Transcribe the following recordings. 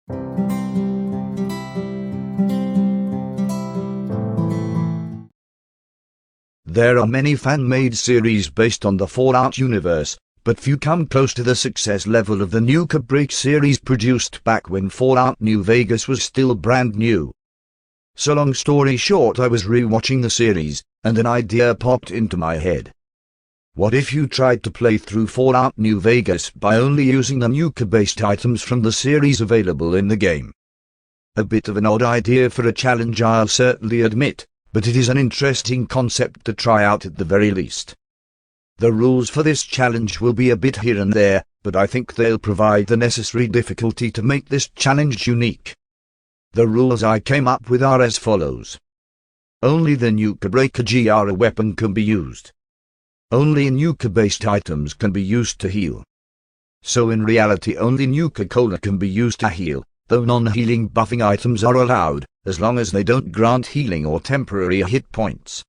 There are many fan-made series based on the Fallout universe, but few come close to the success level of the Nuka Break series produced back when Fallout New Vegas was still brand new. So long story short, I was re-watching the series, and an idea popped into my head. What if you tried to play through Fallout New Vegas by only using the Nuka-based items from the series available in the game? A bit of an odd idea for a challenge, I'll certainly admit, but it is an interesting concept to try out at the very least. The rules for this challenge will be a bit here and there, but I think they'll provide the necessary difficulty to make this challenge unique. The rules I came up with are as follows. Only the Nuka Breaker GR weapon can be used. Only Nuka-based items can be used to heal. So in reality only Nuka-Cola can be used to heal, though non-healing buffing items are allowed, as long as they don't grant healing or temporary hit points.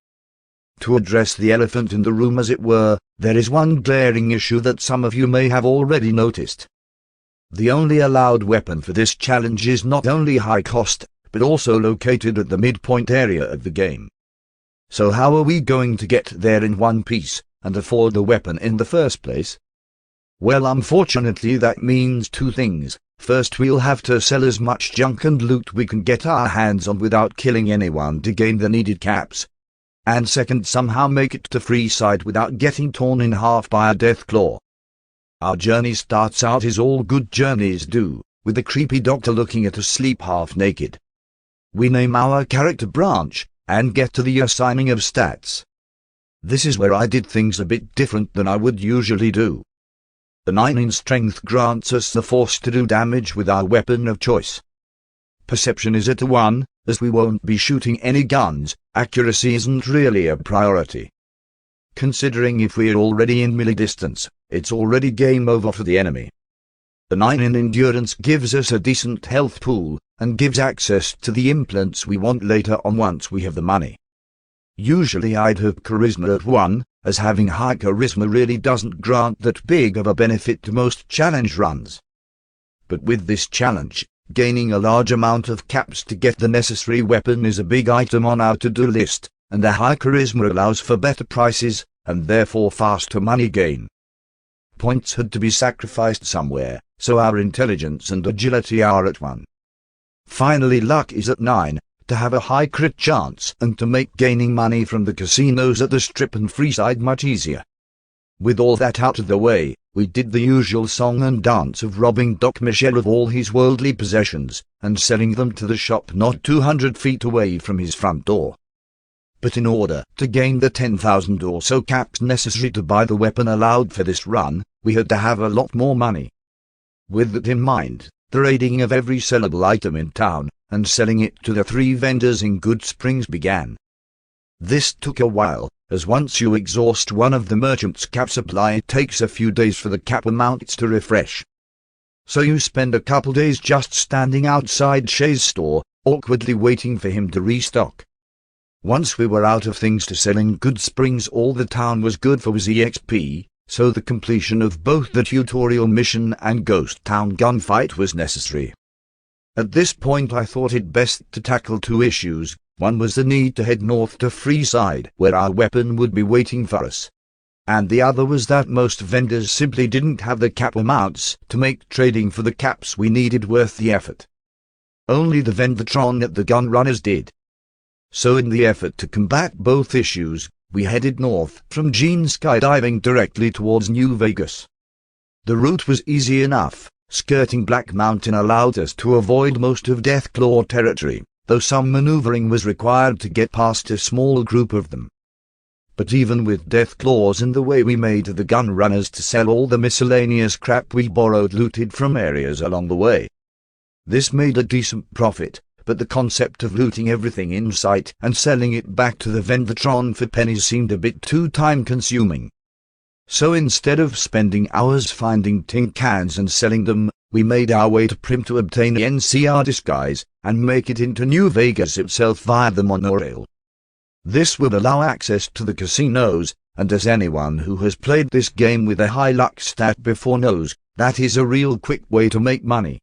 To address the elephant in the room as it were, there is one glaring issue that some of you may have already noticed. The only allowed weapon for this challenge is not only high cost, but also located at the midpoint area of the game. So how are we going to get there in one piece, and afford the weapon in the first place? Well, unfortunately that means two things. First, we'll have to sell as much junk and loot we can get our hands on without killing anyone to gain the needed caps. And second, somehow make it to Freeside without getting torn in half by a death claw. Our journey starts out as all good journeys do, with the creepy doctor looking at us sleep half naked. We name our character Branch, and get to the assigning of stats. This is where I did things a bit different than I would usually do. The 9 in strength grants us the force to do damage with our weapon of choice. Perception is at a 1, as we won't be shooting any guns. Accuracy isn't really a priority. Considering if we're already in melee distance, it's already game over for the enemy. The 9 in endurance gives us a decent health pool, and gives access to the implants we want later on once we have the money. Usually I'd have charisma at 1, as having high charisma really doesn't grant that big of a benefit to most challenge runs. But with this challenge, gaining a large amount of caps to get the necessary weapon is a big item on our to-do list, and the high charisma allows for better prices, and therefore faster money gain. Points had to be sacrificed somewhere, so our intelligence and agility are at 1. Finally, luck is at 9, to have a high crit chance and to make gaining money from the casinos at the Strip and Freeside much easier. With all that out of the way, we did the usual song and dance of robbing Doc Michel of all his worldly possessions, and selling them to the shop not 200 feet away from his front door. But in order to gain the 10,000 or so caps necessary to buy the weapon allowed for this run, we had to have a lot more money. With that in mind, the raiding of every sellable item in town, and selling it to the 3 vendors in Good Springs began. This took a while, as once you exhaust one of the merchant's cap supply it takes a few days for the cap amounts to refresh. So you spend a couple days just standing outside Shay's store, awkwardly waiting for him to restock. Once we were out of things to sell in Good Springs, all the town was good for was EXP, so the completion of both the tutorial mission and Ghost Town gunfight was necessary. At this point I thought it best to tackle 2 issues. One was the need to head north to Freeside, where our weapon would be waiting for us. And the other was that most vendors simply didn't have the cap amounts to make trading for the caps we needed worth the effort. Only the Vendatron at the gun runners did. So in the effort to combat both issues, we headed north from Gene skydiving directly towards New Vegas. The route was easy enough. Skirting Black Mountain allowed us to avoid most of Deathclaw territory, though some maneuvering was required to get past a small group of them. But even with Deathclaws in the way, we made the gun runners to sell all the miscellaneous crap we borrowed looted from areas along the way. This made a decent profit, but the concept of looting everything in sight and selling it back to the Vendatron for pennies seemed a bit too time-consuming. So instead of spending hours finding tin cans and selling them, we made our way to Prim to obtain the NCR disguise, and make it into New Vegas itself via the monorail. This would allow access to the casinos, and as anyone who has played this game with a high luck stat before knows, that is a real quick way to make money.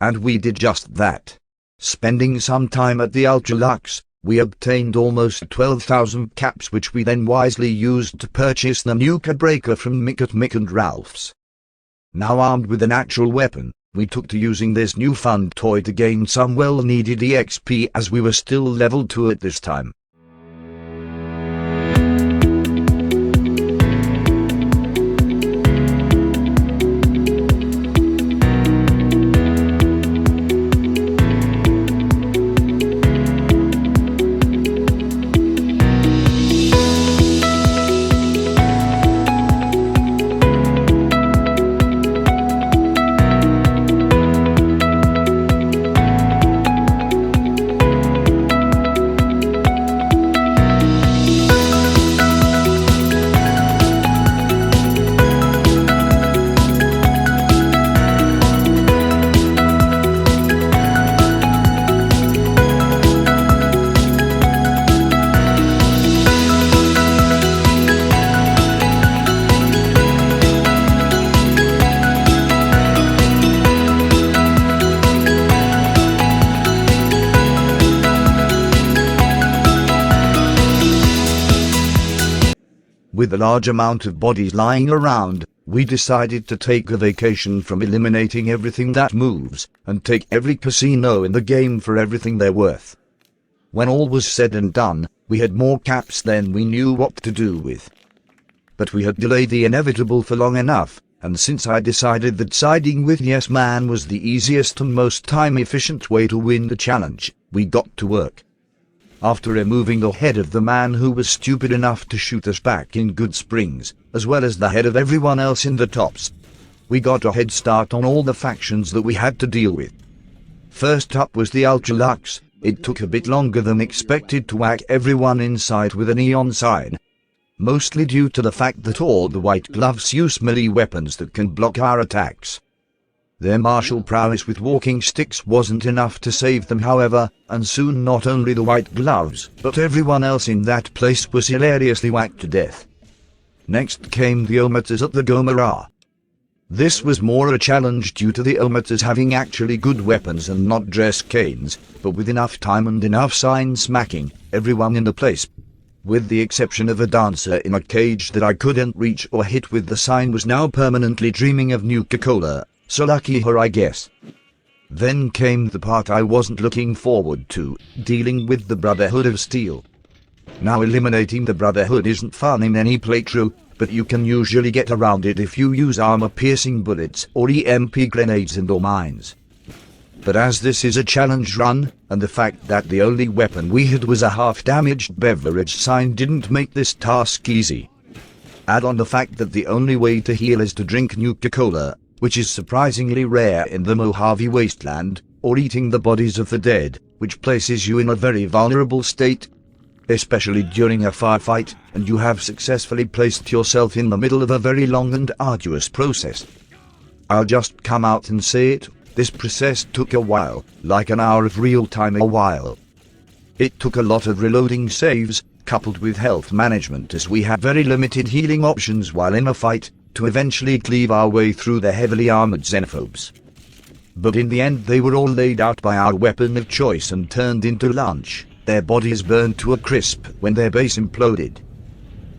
And we did just that. Spending some time at the Ultralux, we obtained almost 12,000 caps, which we then wisely used to purchase the Nuka breaker from Mick at Mick and Ralph's. Now armed with an actual weapon, we took to using this new fun toy to gain some well-needed EXP, as we were still level 2 at this time. With a large amount of bodies lying around, we decided to take a vacation from eliminating everything that moves, and take every casino in the game for everything they're worth. When all was said and done, we had more caps than we knew what to do with. But we had delayed the inevitable for long enough, and since I decided that siding with Yes Man was the easiest and most time-efficient way to win the challenge, we got to work. After removing the head of the man who was stupid enough to shoot us back in Good Springs, as well as the head of everyone else in the tops, we got a head start on all the factions that we had to deal with. First up was the Ultralux. It took a bit longer than expected to whack everyone inside with a neon sign, mostly due to the fact that all the white gloves use melee weapons that can block our attacks. Their martial prowess with walking sticks wasn't enough to save them, however, and soon not only the white gloves, but everyone else in that place was hilariously whacked to death. Next came the Ometers at the Gomorrah. This was more a challenge due to the Ometers having actually good weapons and not dress canes, but with enough time and enough sign smacking everyone in the place. With the exception of a dancer in a cage that I couldn't reach or hit with the sign, was now permanently dreaming of Nuka-Cola. So lucky her, I guess. Then came the part I wasn't looking forward to, dealing with the Brotherhood of Steel. Now eliminating the Brotherhood isn't fun in any playthrough, but you can usually get around it if you use armor-piercing bullets or EMP grenades and or mines. But as this is a challenge run, and the fact that the only weapon we had was a half-damaged beverage sign didn't make this task easy. Add on the fact that the only way to heal is to drink Nuka-Cola, which is surprisingly rare in the Mojave Wasteland, or eating the bodies of the dead, which places you in a very vulnerable state, especially during a firefight, and you have successfully placed yourself in the middle of a very long and arduous process. I'll just come out and say it, this process took a while, like an hour of real time a while. It took a lot of reloading saves, coupled with health management, as we had very limited healing options while in a fight, to eventually cleave our way through the heavily armored xenophobes. But in the end they were all laid out by our weapon of choice and turned into lunch, their bodies burned to a crisp when their base imploded.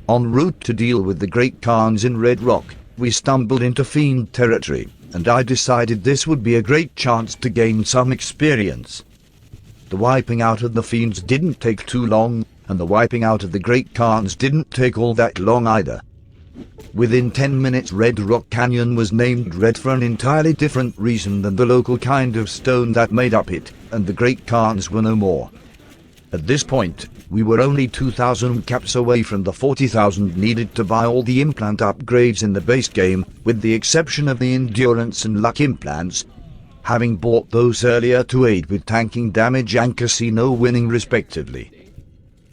En route to deal with the Great Khans in Red Rock, we stumbled into Fiend territory, and I decided this would be a great chance to gain some experience. The wiping out of the Fiends didn't take too long, and the wiping out of the Great Khans didn't take all that long either. Within 10 minutes Red Rock Canyon was named Red for an entirely different reason than the local kind of stone that made up it, and the Great Khans were no more. At this point, we were only 2,000 caps away from the 40,000 needed to buy all the implant upgrades in the base game, with the exception of the endurance and luck implants, having bought those earlier to aid with tanking damage and casino winning respectively.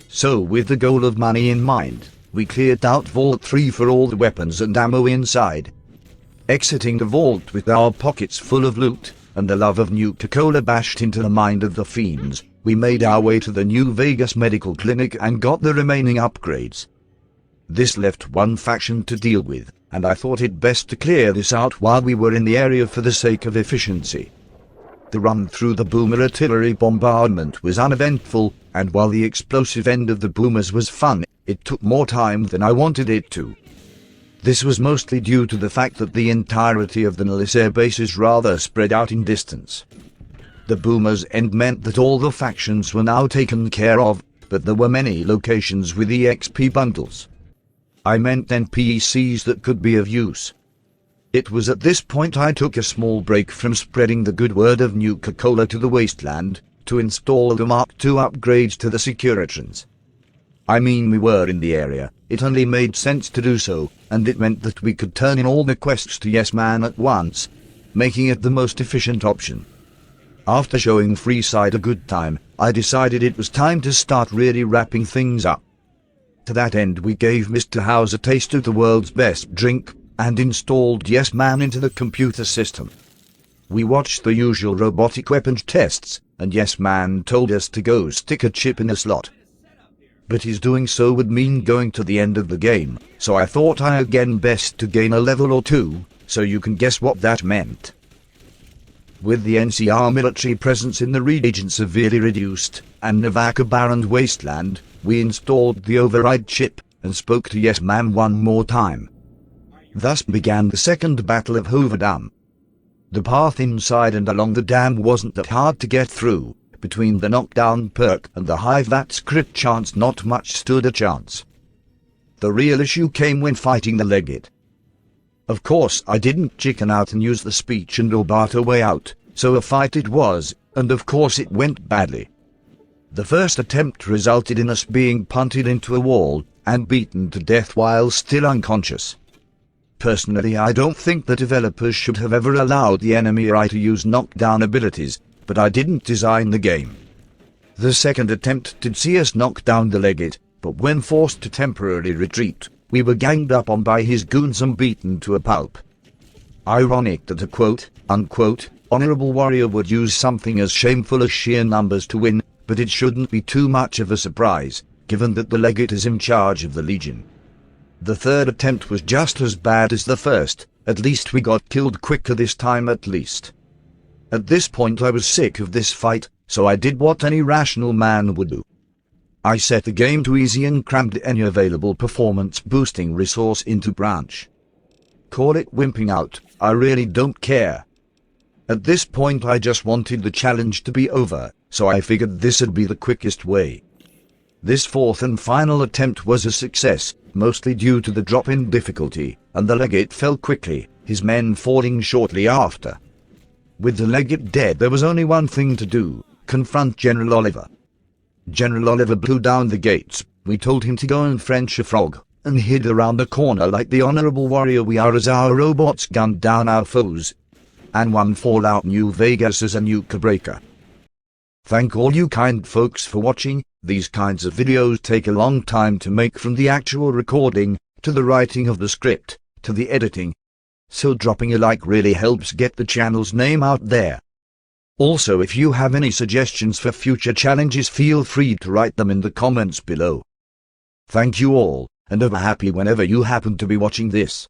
So with the goal of money in mind, we cleared out Vault 3 for all the weapons and ammo inside. Exiting the vault with our pockets full of loot, and the love of Nuka-Cola bashed into the mind of the fiends, we made our way to the New Vegas Medical Clinic and got the remaining upgrades. This left one faction to deal with, and I thought it best to clear this out while we were in the area for the sake of efficiency. The run through the boomer artillery bombardment was uneventful, and while the explosive end of the boomers was fun, it took more time than I wanted it to. This was mostly due to the fact that the entirety of the Nellis air base is rather spread out in distance. The boomers' end meant that all the factions were now taken care of, but there were many locations with EXP bundles. I meant NPCs that could be of use. It was at this point I took a small break from spreading the good word of Nuka Cola to the wasteland, to install the Mark II upgrades to the Securitrons. I mean, we were in the area, it only made sense to do so, and it meant that we could turn in all the quests to Yes Man at once, making it the most efficient option. After showing Freeside a good time, I decided it was time to start really wrapping things up. To that end we gave Mr. House a taste of the world's best drink, and installed Yes Man into the computer system. We watched the usual robotic weapons tests, and Yes Man told us to go stick a chip in a slot. But his doing so would mean going to the end of the game, so I thought I again best to gain a level or two, so you can guess what that meant. With the NCR military presence in the region severely reduced, and Navaka-barrened wasteland, we installed the override chip, and spoke to Yes Man one more time. Thus began the second Battle of Hoover Dam. The path inside and along the dam wasn't that hard to get through. Between the knockdown perk and the high VATS crit chance, not much stood a chance. The real issue came when fighting the Legate. Of course I didn't chicken out and use the speech and Obata way out, so a fight it was, and of course it went badly. The first attempt resulted in us being punted into a wall, and beaten to death while still unconscious. Personally, I don't think the developers should have ever allowed the enemy AI to use knockdown abilities, but I didn't design the game. The second attempt did see us knock down the Legate, but when forced to temporarily retreat, we were ganged up on by his goons and beaten to a pulp. Ironic that a quote-unquote honorable warrior would use something as shameful as sheer numbers to win, but it shouldn't be too much of a surprise, given that the Legate is in charge of the Legion. The third attempt was just as bad as the first, at least we got killed quicker this time at least. At this point I was sick of this fight, so I did what any rational man would do. I set the game to easy and crammed any available performance boosting resource into branch. Call it wimping out, I really don't care. At this point I just wanted the challenge to be over, so I figured this'd be the quickest way. This fourth and final attempt was a success, mostly due to the drop in difficulty, and the Legate fell quickly, his men falling shortly after. With the Legate dead there was only one thing to do, confront General Oliver. General Oliver blew down the gates, we told him to go and French a frog, and hid around the corner like the honorable warrior we are as our robots gunned down our foes, and won Fallout New Vegas as a Nuka breaker. Thank all you kind folks for watching. These kinds of videos take a long time to make, from the actual recording, to the writing of the script, to the editing. So dropping a like really helps get the channel's name out there. Also, if you have any suggestions for future challenges, feel free to write them in the comments below. Thank you all, and ever happy whenever you happen to be watching this.